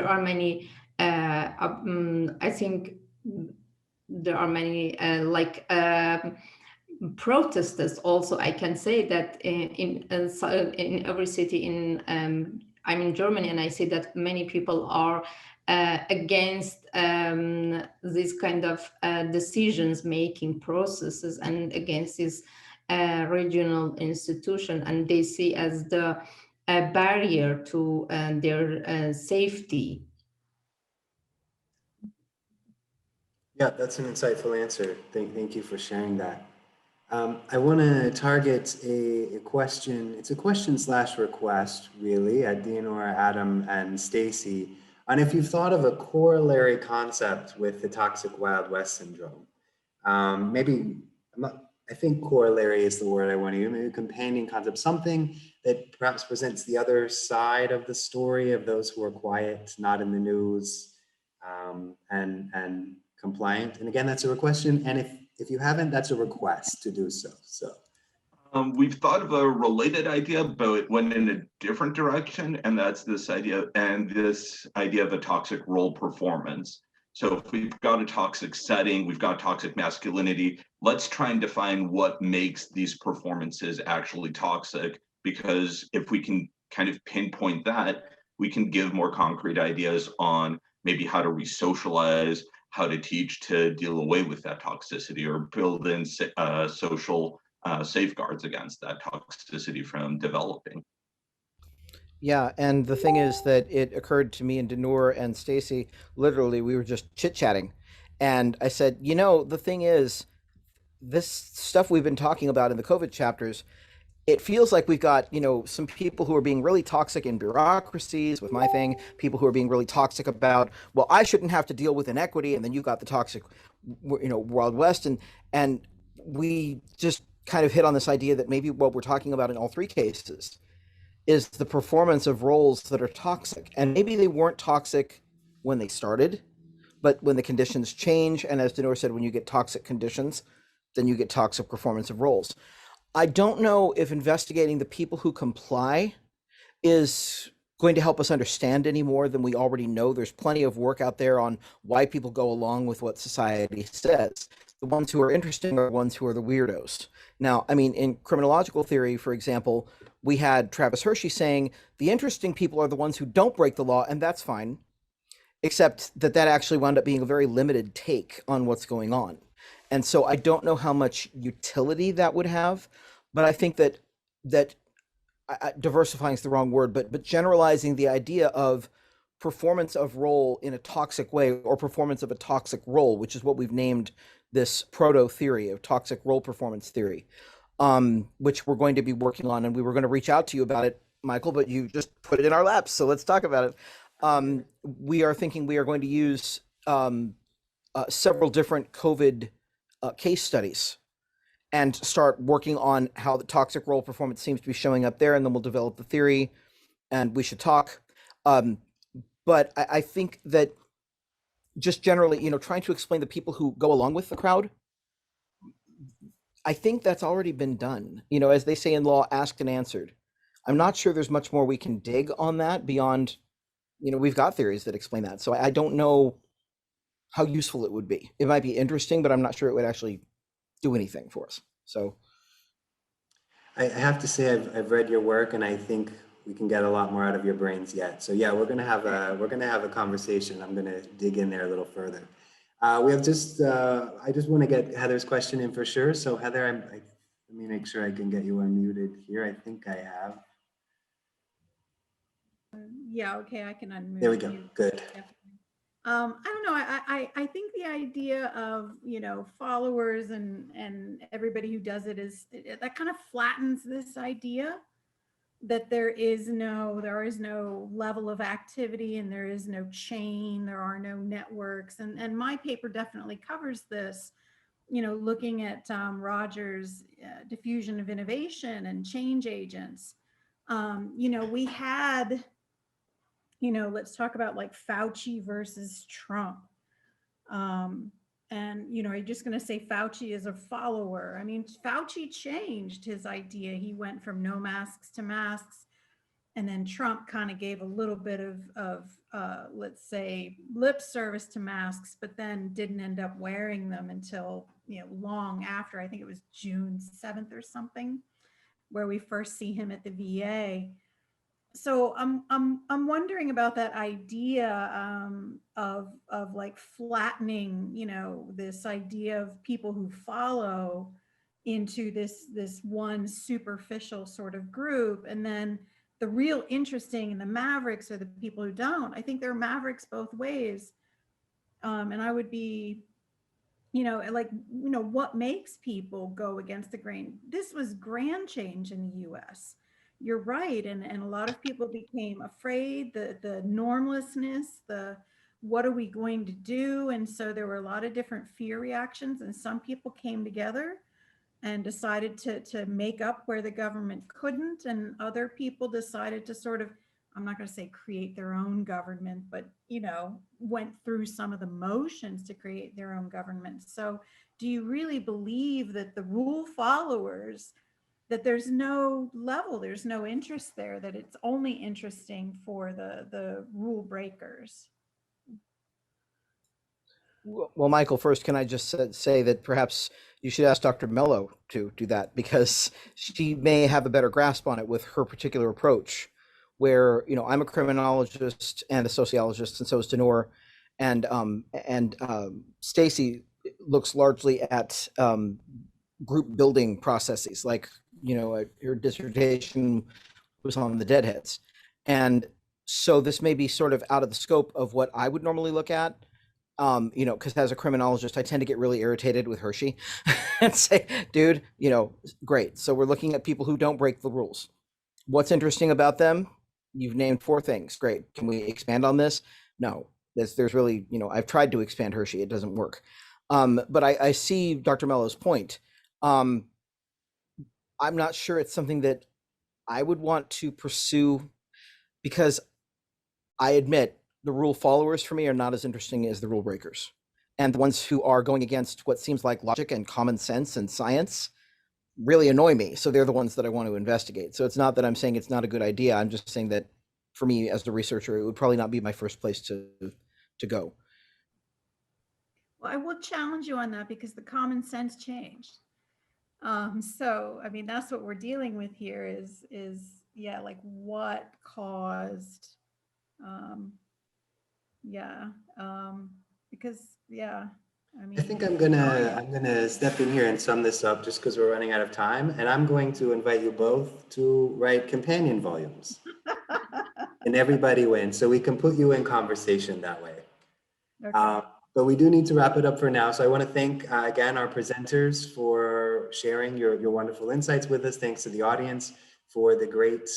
[SPEAKER 2] there are many protesters also. I can say that in every city in I'm in Germany, and I see that many people are against these kind of decisions making processes and against this regional institution, and they see as the barrier to their safety.
[SPEAKER 1] Yeah, that's an insightful answer. Thank you for sharing that. I want to target a question. It's a question slash request, really, at Dinur, Adam, and Stacy, on if you've thought of a corollary concept with the toxic Wild West syndrome. Maybe, I think corollary is the word I want to use, maybe a companion concept, something that perhaps presents the other side of the story of those who are quiet, not in the news, and compliant. And again, that's a question. And if you haven't, that's a request to do so.
[SPEAKER 4] We've thought of a related idea, but it went in a different direction, and that's this idea of a toxic role performance. So if we've got a toxic setting, we've got toxic masculinity, let's try and define what makes these performances actually toxic, because if we can kind of pinpoint that, we can give more concrete ideas on maybe how to re-socialize, how to teach to deal away with that toxicity, or build in social safeguards against that toxicity from developing.
[SPEAKER 5] Yeah, and the thing is that it occurred to me and Dinur and Stacy, literally, we were just chit-chatting. And I said, the thing is, this stuff we've been talking about in the COVID chapters, it feels like we've got, some people who are being really toxic in bureaucracies with my thing, people who are being really toxic about, well, I shouldn't have to deal with inequity, and then you've got the toxic, Wild West, and we just kind of hit on this idea that maybe what we're talking about in all three cases is the performance of roles that are toxic. And maybe they weren't toxic when they started, but when the conditions change, and as Dinur said, when you get toxic conditions, then you get toxic performance of roles. I don't know if investigating the people who comply is going to help us understand any more than we already know. There's plenty of work out there on why people go along with what society says. The ones who are interesting are the ones who are the weirdos. Now, I mean, in criminological theory, for example, we had Travis Hershey saying the interesting people are the ones who don't break the law, and that's fine, except that actually wound up being a very limited take on what's going on. And so I don't know how much utility that would have, but I think that diversifying is the wrong word, but generalizing the idea of performance of role in a toxic way, or performance of a toxic role, which is what we've named this proto theory of toxic role performance theory, which we're going to be working on, and we were going to reach out to you about it, Michael, but you just put it in our laps, so let's talk about it. We are thinking we are going to use several different COVID case studies and start working on how the toxic role performance seems to be showing up there, and then we'll develop the theory, and we should talk. But I think that just generally, trying to explain the people who go along with the crowd, I think that's already been done. As they say in law, asked and answered. I'm not sure there's much more we can dig on that beyond, we've got theories that explain that. So I don't know how useful it would be. It might be interesting, but I'm not sure it would actually do anything for us. So
[SPEAKER 1] I have to say I've read your work, and I think we can get a lot more out of your brains yet. So yeah, we're gonna have a conversation. I'm gonna dig in there a little further. We have I just want to get Heather's question in for sure. So Heather, let me make sure I can get you unmuted here. I think I have.
[SPEAKER 6] Yeah, okay, I can unmute.
[SPEAKER 1] There we go. Good.
[SPEAKER 6] I don't know. I think the idea of, followers and everybody who does it that kind of flattens this idea that there is no level of activity, and there is no chain, there are no networks. And my paper definitely covers this, looking at Rogers' diffusion of innovation and change agents. We had, let's talk about like Fauci versus Trump. And, you know, are you just going to say Fauci is a follower? I mean, Fauci changed his idea. He went from no masks to masks. And then Trump kind of gave a little bit of let's say, lip service to masks, but then didn't end up wearing them until, you know, long after. I think it was June 7th or something, where we first see him at the VA. So I'm wondering about that idea of like flattening, you know, this idea of people who follow into this one superficial sort of group, and then the real interesting and the mavericks are the people who don't. I think there are mavericks both ways, and I would be, you know, like, you know, what makes people go against the grain? This was grand change in the U.S. You're right, and a lot of people became afraid, the normlessness, the what are we going to do? And so there were a lot of different fear reactions, and some people came together and decided to make up where the government couldn't, and other people decided to sort of, I'm not going to say create their own government, but, you know, went through some of the motions to create their own government. So do you really believe that the rule followers, that there's no level, there's no interest there, that it's only interesting for the rule breakers?
[SPEAKER 5] Well, Michael, first, can I just say that perhaps you should ask Dr. Mello to do that, because she may have a better grasp on it with her particular approach, where, you know, I'm a criminologist and a sociologist, and so is Dinur, and Stacy looks largely at group building processes, like, you know, her dissertation was on the deadheads. And so this may be sort of out of the scope of what I would normally look at. You know, because as a criminologist, I tend to get really irritated with Hershey and say, dude, you know, great. So we're looking at people who don't break the rules. What's interesting about them? You've named 4 things. Great. Can we expand on this? No, there's really, you know, I've tried to expand Hershey. It doesn't work. But I see Dr. Mello's point. I'm not sure it's something that I would want to pursue, because I admit the rule followers for me are not as interesting as the rule breakers. And the ones who are going against what seems like logic and common sense and science really annoy me. So they're the ones that I want to investigate. So it's not that I'm saying it's not a good idea. I'm just saying that for me as a researcher, it would probably not be my first place to go.
[SPEAKER 6] Well, I will challenge you on that, because the common sense changed. So, I mean, that's what we're dealing with here is yeah, like what caused, yeah, because yeah, I mean,
[SPEAKER 1] I think I'm gonna step in here and sum this up, just because we're running out of time, and I'm going to invite you both to write companion volumes, and everybody wins, so we can put you in conversation that way.
[SPEAKER 6] okay.
[SPEAKER 1] But we do need to wrap it up for now. So I want to thank again our presenters for sharing your wonderful insights with us. Thanks to the audience for the great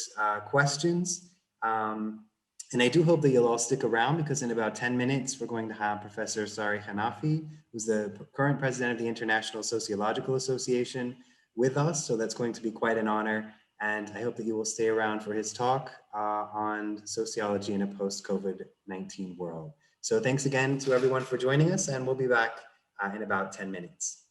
[SPEAKER 1] questions. And I do hope that you'll all stick around, because in about 10 minutes, we're going to have Professor Sari Hanafi, who's the current president of the International Sociological Association, with us. So that's going to be quite an honor. And I hope that you will stay around for his talk on sociology in a post-COVID-19 world. So thanks again to everyone for joining us, and we'll be back in about 10 minutes.